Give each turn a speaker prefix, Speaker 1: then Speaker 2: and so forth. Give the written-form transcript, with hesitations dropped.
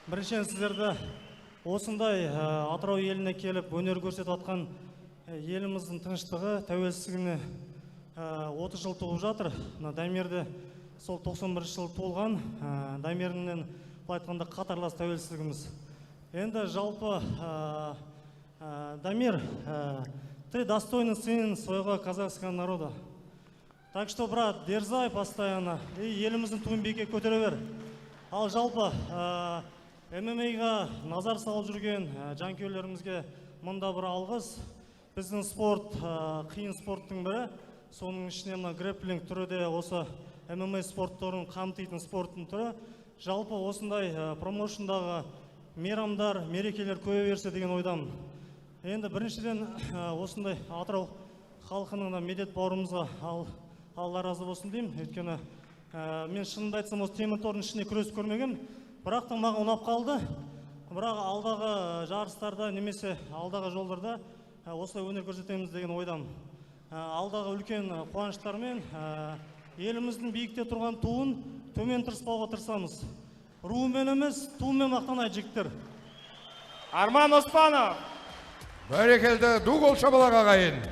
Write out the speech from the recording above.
Speaker 1: Біріншіден сіздерді осындай Атырау еліне келіп өнер көрсетіп атқан еліміздің тыныштығы, тәуелсіздігіне 30 жыл толып жатыр. Дамирді сол 91 жыл толған, Дамирден былай айтқанда қатарлас тәуелсіздігіміз. Енді жалпы Дамир, ты достойный сын своего казахского народа. Так что, брат, дерзай постоянно и еліміздің туын биікке көтере бер. Ал жалпы ММА-ға назар салып жүрген жанкүйерлерімізге мында бір алғыс. Біздің спорт қиын спорттың бірі. Соның ішіне мына грэпплинг түрі де осы ММА спорттарын қамтитын спорттың түрі. Жалпы осындай промоушндағы мейрамдар, мерекелер көбейе берсе деген ойдамын. Енді біріншіден осындай Атырау халқының медет бауырымызға Алла разы болсын деймін. Өйткені мен шынымды айтсам осы темір тордың ішіне күресіп көрмеген, бірақ та маған ұнап қалды. Бірақ алдағы жарыстарда немесе алдағы жолдарда осылай өнер көрсетеміз деген ойдамын. Алдағы үлкен қуаныштармен еліміздің биікте тұрған туын төмен тырыспауға тырысамыз. Руымен емес, туымен мақтанайық жігіттер.
Speaker 2: Арман Оспанов.
Speaker 3: Бәрекелді, ду қол шапалақ ағайын.